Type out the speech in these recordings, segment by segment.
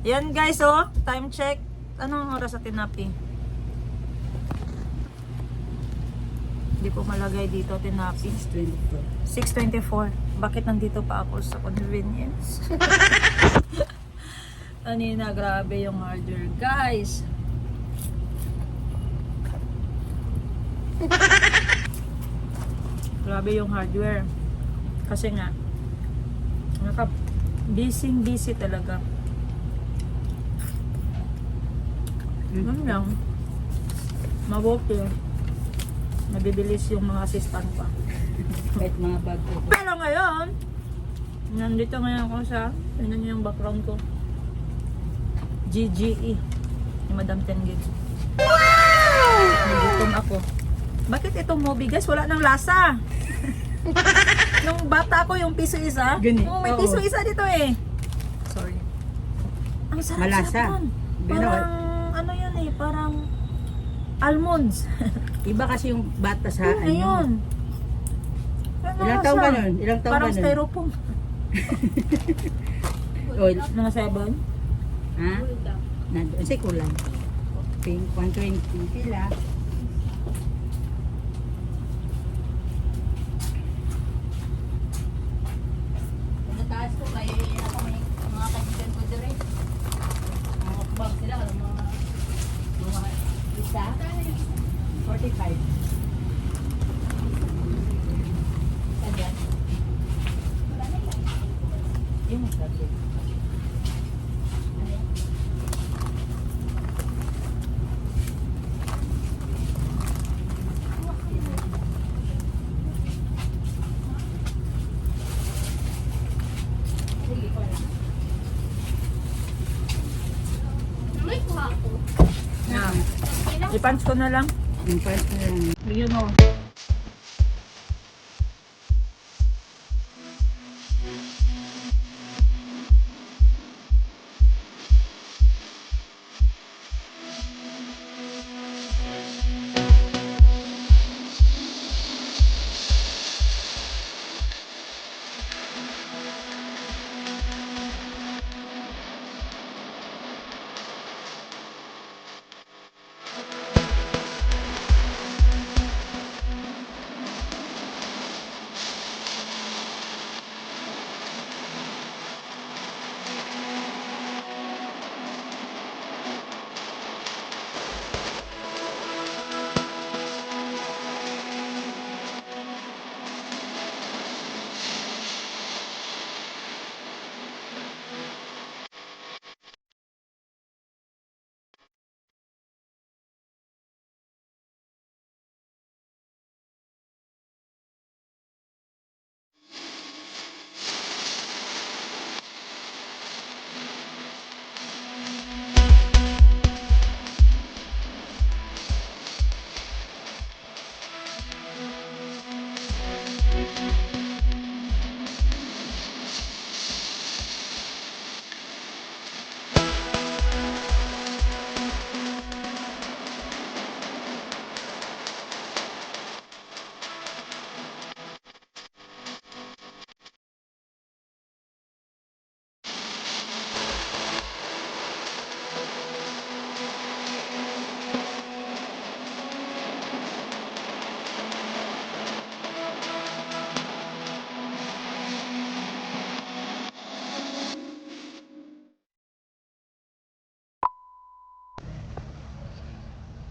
Yan guys, oh. Time check. Anong oras sa tinapi? Hindi ko malagay dito tinapi. 6:24. Bakit nandito pa ako sa convenience? Kanina, grabe yung hardware. Guys! Grabe yung hardware. Kasi nga, busy talaga. Ganun lang. Mabuti. Nabibilis yung mga assistant pa. Kahit mga bag ko. Pero ngayon, nandito ngayon ako sa, tingnan niyo yung background ko. GGE. Ni Madam Tenggig. Wow! Nagutom ako. Bakit itong movie guys, wala nang lasa? Nung bata ako yung piso isa. Gani. Oh, may piso isa dito eh. Sorry. Ang sarap. Malasa. Parang, ano yan eh, parang almonds. Iba kasi yung bata sa ano. Ayun. Ilang taon ka nun? Ilang taon Parang ka nun? styrofoam. Oil. Mga 7. Ha? Nandun. Kasi kulang. Pink, 120 pila. Nataas ko kayo. Ako may mga kaibigan ko dito rin. Mga kubang sila. Mga isa. 45. Ayan. Yung sabi. I-punch ko na lang. Yung part na lang. Bigyan mo.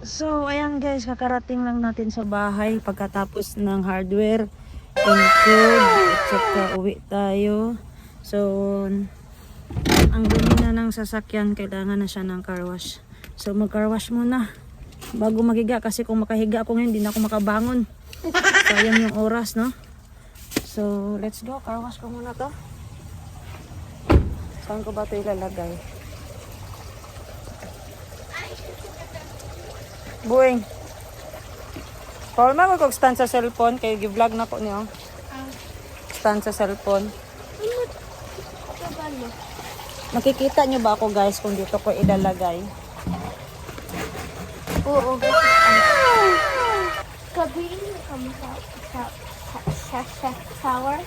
So, ayan guys, kakarating lang natin sa bahay pagkatapos ng hardware, include, at saka uwi tayo. So, ang dumi na ng sasakyan, kailangan na siya ng car wash. So, mag-car wash muna bago maghiga kasi kung makahiga ako ngayon, hindi na ako makabangon. Sayang yung oras, no? So, let's go. Car wash ko muna to. Saan ko ba ito ilalagay? Buing. Paul, mag-kog stand sa cellphone kay gi-vlog na ko niyo. Stand sa cellphone. Makikita niyo ba ako guys kung dito ko ilalagay? Oo. Gabi kami sa shower.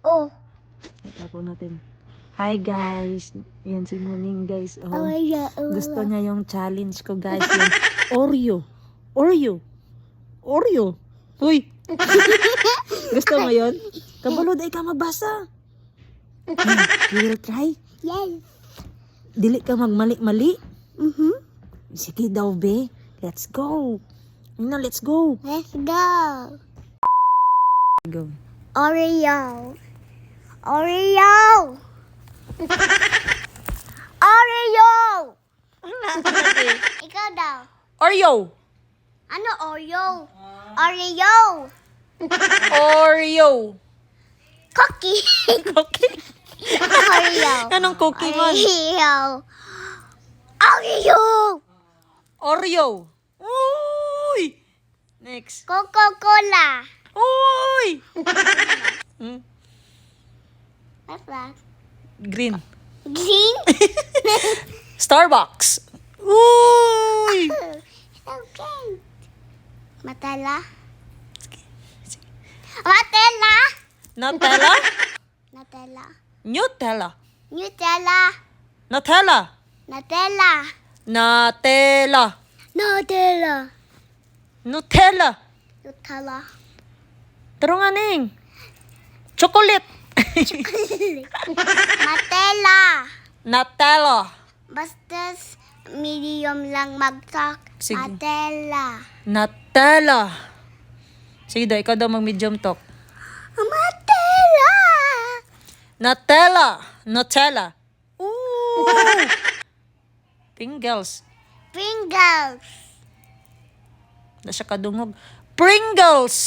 Oh, Itapo natin. Hi guys. Yan si Muning guys. Oh. yeah. Gusto niya yung challenge ko guys. Yung Oreo. Oreo. Oreo. Uy. Gusto mo yun? Kabalo day ka magbasa. You will try? Yes. Dili ka magmali-mali? Mm-hmm. Sige daw be. Let's go. Na, let's go. Let's go. Go. Oreo. Oreo. Oreo. Ikaw daw. Oreo. Ano Oreo? Oreo. Oreo. Cookie. Okay. Oreo. Anong cookie man? Oreo. Oreo. Oreo. Uy. Next. Coca-Cola. Uy. Hmm? What's that? Green. Green? Starbucks. Uy. Okay. Matala. Matala. Nutella. Nutella. Nutella. Nutella. Nutella. Nutella. Nutella. Nutella. Nutella. Nutella. Tarunganing. Chocolate. Matela. Nutella. Basta medium lang mag-talk. Sige. Matela. Nutella. Sige daw, ikaw daw mag-medium talk. Matela. Nutella. Nutella. Ooh. Pringles. Pringles. Na siya kadungog. Pringles.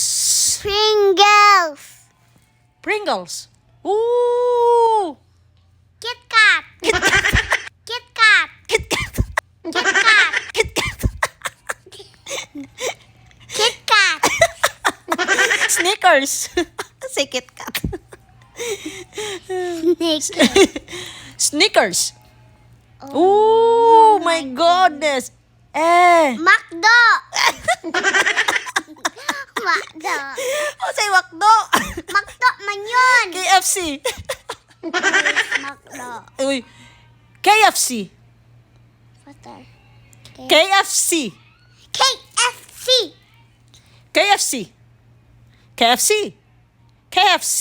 Pringles. Pringles. Ooh. Kit Kat. Kit Kat. Kit Kat. Kit Kat. Kit Kat. Kit Kat. Snickers. Say Kit Kat. Snickers. Oh my goodness. Eh. Macdo. Makdo. O say Makdo. Makdo man yun. KFC. Makdo. Uy. KFC. Water. KFC. KFC. KFC. KFC. KFC.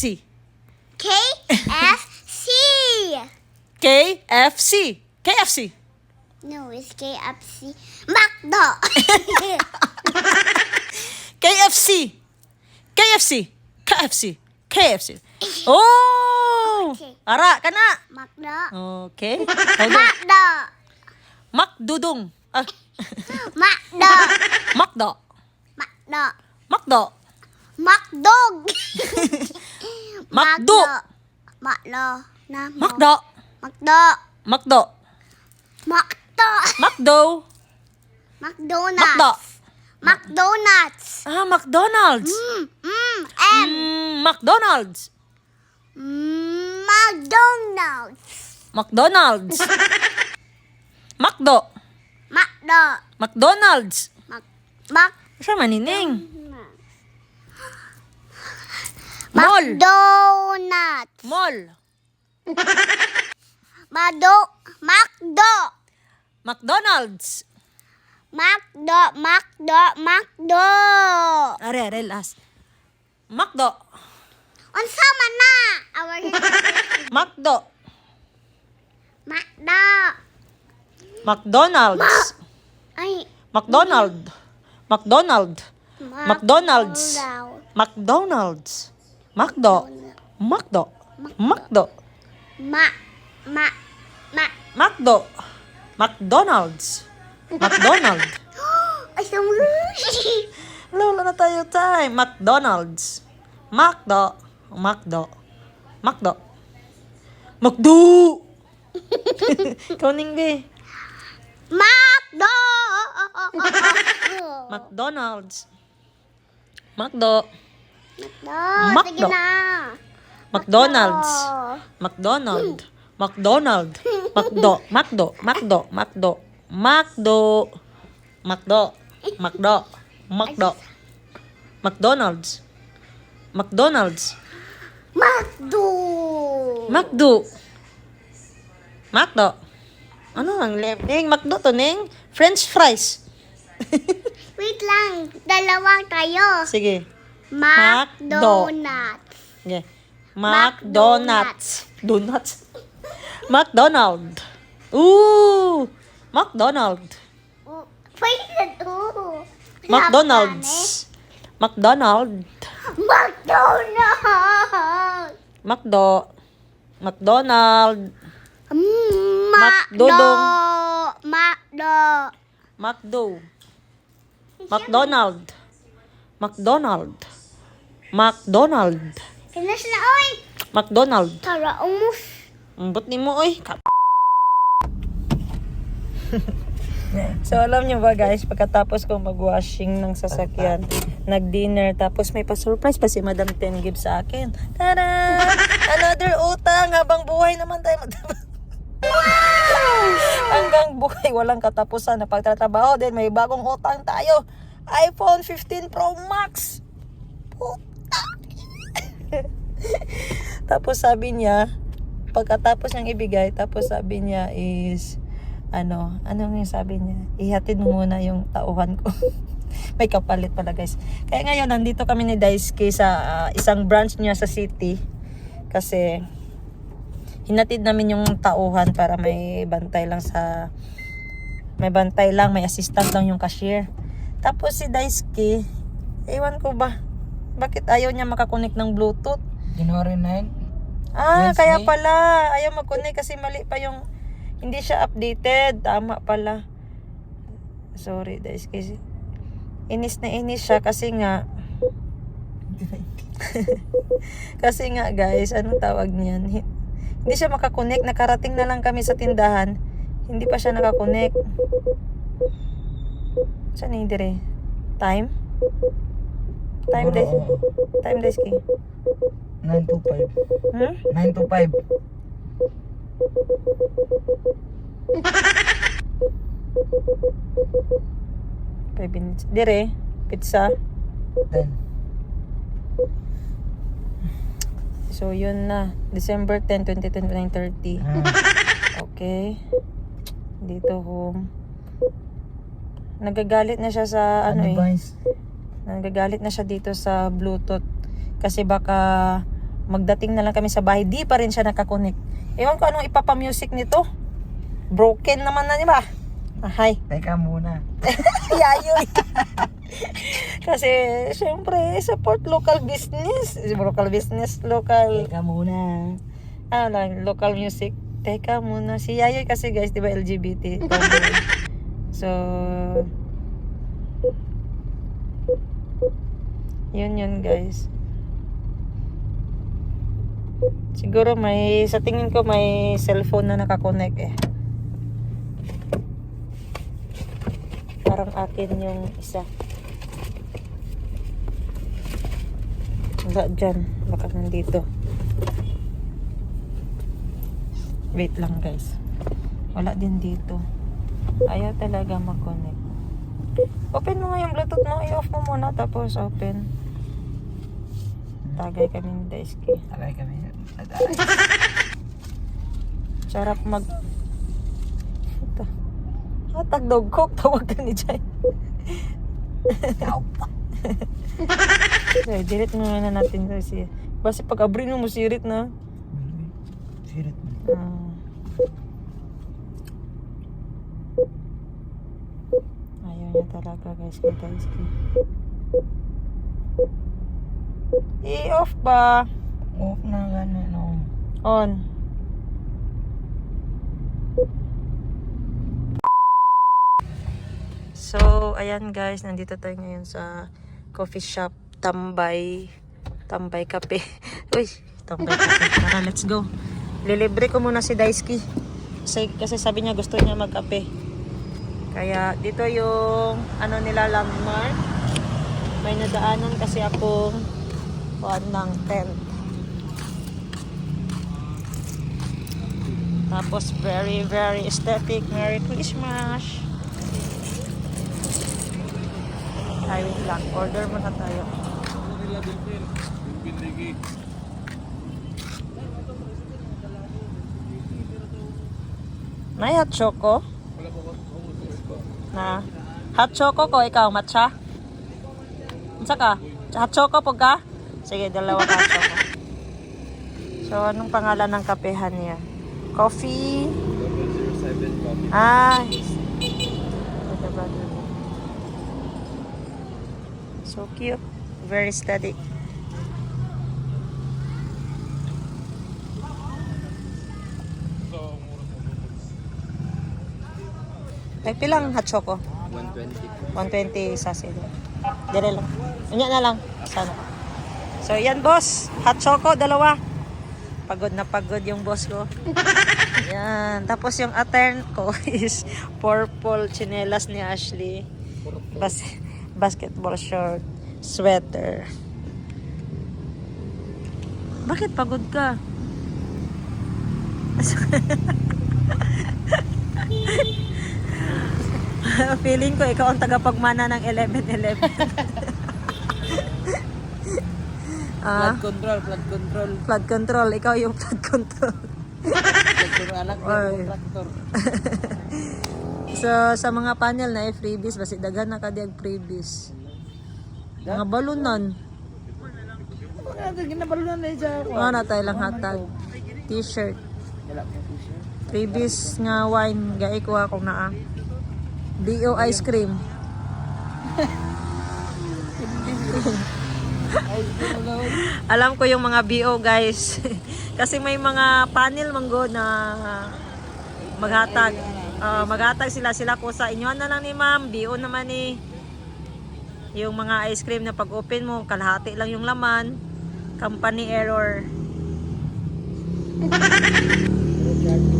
KFC. KFC. KFC. No, it's KFC. Makdo. KFC. KFC. KFC. KFC. Oh! Okay. Ara ka na. Makdo. Okay. Hold on. Makdo. Makdudong. Ah. Makdo. Makdo. Makdo. Makdo. Makdog. Makdo. Makdo. Na mo. Makdo. Makdo. Makdo. Makdo. Makdo. McDonald's. Makdo. McDonald's. Ah, McDonald's. M. McDonald's. McDonald's. McDonald's. Makdo. Makdo. McDonald's. Mac. Siya manining. Mall. McDonald's. Mall. Makdo. McDonald's. Makdo. Are, last. Makdo. Unsa man na? Our Makdo. Makdo. McDonald's. Ay. McDonald. McDonald. McDonald's. McDonald's. Macdo. Macdo. Macdo. Ma. Macdo. McDonald's. McDonald. Ay, sumuli. Wala na tayo time. McDonald's. Macdo. Macdo. Macdo. Macdo. Kuning be. Makdo. McDonald's. Macdo. Makdo. Makdo. Sige na. McDonald's. McDonald. McDonald. Macdo. Macdo. Macdo. Macdo. Macdo. Macdo. Macdo. Macdo. McDonald's. McDonald's. Makdo. Macdo. Macdo. Ano ang ning? Macdo to ning? French fries. Wait lang. Dalawang tayo. Sige. McDonald's. Okay. McDonald's. Donuts. McDonald. Ooh. McDonald. Pwede na to. McDonald's. McDonald. McDonald's. Macdo. McDonald. Makdo. Macdo. McDonald. McDonald. McDonald. Finish na, oy. McDonald. Tara, umus. Ambot ni mo, oy. So, alam niyo ba guys, pagkatapos kong mag-washing ng sasakyan, nag-dinner, tapos may pa-surprise pa si Madam Ten Gibbs sa akin. Tara! Another utang! Habang buhay naman tayo hanggang buhay, walang katapusan na pagtatrabaho din. May bagong utang tayo. iPhone 15 Pro Max. Puta! Tapos sabi niya, pagkatapos niyang ibigay, tapos sabi niya is, ano yung sabi niya? Ihatid mo muna yung tauhan ko. May kapalit pala guys. Kaya ngayon, nandito kami ni Daisuke sa isang branch niya sa city. Kasi, hinatid namin yung tauhan para may bantay lang may assistant lang yung cashier. Tapos si Daisuke, ewan ko ba, bakit ayaw niya makakonek ng Bluetooth? January 9. Ah, Wednesday? kaya pala. Ayaw mag-connect kasi mali pa yung, hindi siya updated. Tama pala. Sorry, guys. Kasi inis na inis siya kasi nga, kasi nga guys, anong tawag niyan? Hindi siya makakonek. Nakarating na lang kami sa tindahan. Hindi pa siya nakakonek. Saan yung dire? Time? Time, Daisuke. 9 to 5. Hmm? 9 to 5. Five minutes. Dire, pizza. 10. So, yun na. December 10, 2029, 30. Okay. Dito home. Nagagalit na siya sa ano eh. Device. Nagagalit na siya dito sa Bluetooth. Kasi baka magdating na lang kami sa bahay. Di pa rin siya nakakonect. Ewan ko anong ipapamusic nito. Broken naman na, di ba? Hi. Teka muna. Yayoy. Kasi, syempre, support local business. Local, Teka muna. ano lang, local music. Teka muna. Si Yayoy kasi guys, di ba LGBT? Tomboy. So, yun guys. Siguro sa tingin ko may cellphone na nakakonect eh. Parang akin yung isa. Wala dyan. Baka nandito. Wait lang guys. Wala din dito. Ayaw talaga mag-connect. Open mo nga yung Bluetooth mo. I-off mo muna tapos open. Tagay kami ni Daisuke. Tagay kami. Sarap mag... Ito. Hatag dog cook. Tawag ka ni Jai. So, delete mo na natin kasi. Basta pag abrin mo sirit na. Sirit mo. Ayaw niya talaga guys. Kay Daisuke. I-off ba? Off na ganun. No. On. So, ayan guys, nandito tayo ngayon sa coffee shop Tambay Cafe. Uy, Tambay Cafe. Tara, let's go. Lilibre ko muna si Daisuke. Kasi sabi niya gusto niya magkape. Kaya dito yung ano nila landmark. May nadaanan kasi akong ng tent. Tapos very aesthetic. Merry Christmas. Ay, wait lang. Order muna tayo. May hot choco? Na. Hot choco ko, ikaw, matcha? Unsa ka? Hot choco po ka? Sige, dalawa hot choco. So, anong pangalan ng kapehan niya? Coffee? Ah, so cute. Very steady. Ay, pilang hot choco? 120 sachet. Dire lang. Unya na lang. Sana. So, yan boss. Hot choco, dalawa. Pagod na pagod yung boss ko. Yan. Tapos yung attire ko is purple chinelas ni Ashley. Basketball short. Sweater. Bakit pagod ka? Feeling ko ikaw ang tagapagmana ng 11-11. Flood control. Flood control. Ikaw yung flood control. Anak Oy. tractor. So, sa mga panel na freebies, basi daghan na kadiag freebies. Mga balunan. Ginabalunan na siya. Mga na tayo lang hatag. T-shirt. Freebies nga wine. Gai ko ako na BO ice cream. Alam ko yung mga BO guys. Kasi may mga panel manggo na maghatag. Maghatag sila ko sa inyo na lang ni ma'am. BO naman ni yung mga ice cream na pag open mo kalahati lang yung laman. Company error.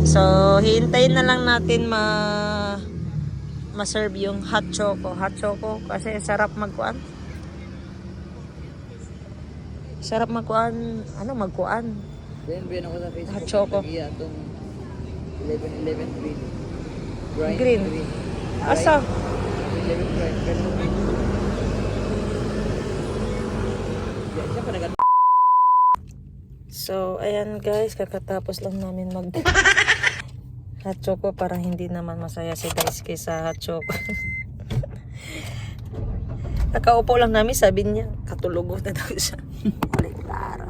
So hintayin na lang natin ma-serve yung hot choco. Hot choco kasi sarap magkuan. Sarap magkuan. Ano magkuan? Then, bin ako sa Facebook. Hot choco. Itong 11 green. Green. Asa? 11 bright. Pero, Siya pa nag- So, ayan guys, kakatapos lang namin mag hot choco para hindi naman masaya si Daisuke sa hot choco. Nakaupo lang namin, sabi niya, katulog na daw siya. Klaro.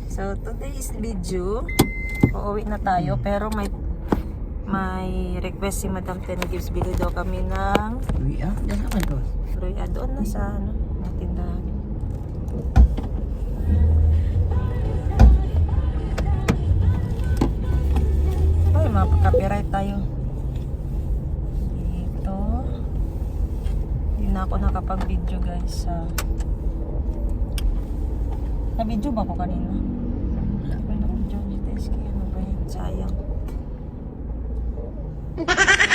So, today's video, uuwi na tayo, pero may request si Madam Ten Gives, bili daw kami ng Uy, diyan naman to. doon na sa tindahan. Ay, mapaka-copyright tayo. Dito. Hindi na ako nakapag-video guys. Na-video ba ako kanina? Wala ko na-video ni Teski. Ano ba yun? Sayang.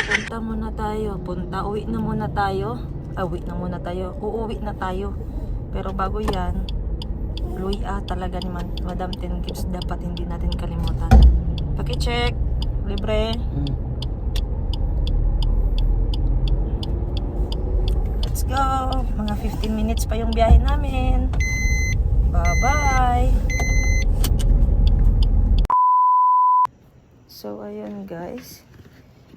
Punta muna tayo. Uwi na muna tayo. Uwi na muna tayo. Uuwi na tayo. Pero bago yan, Luya talaga ni Madam Ten Gives, dapat hindi natin kalimutan. Paki-check. Libre. Let's go. Mga 15 minutes pa yung biyahe namin. Bye-bye. So, ayun guys.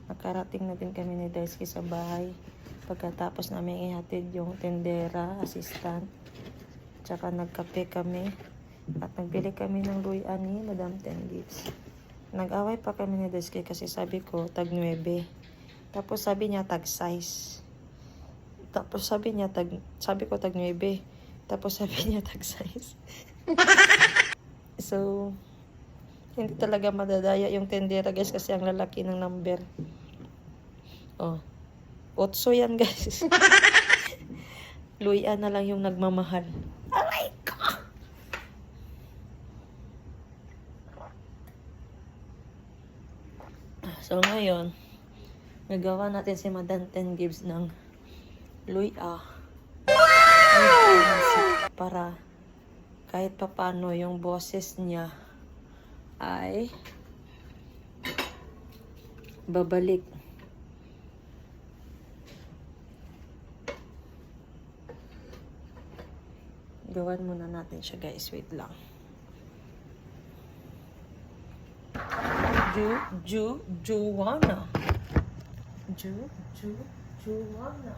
Nakarating na din kami ni Daisuke sa bahay. Pagkatapos namin ihatid yung tendera, assistant. Tsaka nagkape kami. At nagbili kami ng luya ni Madam Ten Gives. Nag-away pa kami ni Daisuke kasi sabi ko tag 9. Tapos sabi niya tag size. Tapos sabi ko tag 9. Tapos sabi niya tag size. So, hindi talaga madadaya yung tendera guys kasi ang lalaki ng number. Oh. 8 yan guys. Luya na lang yung nagmamahal. Aray ko! So ngayon, nagawa natin si Madam Ten Gives ng luya. Para kahit papano yung boses niya ay babalik. Gawan muna natin siya guys. Wait lang. Juwana. Juwana.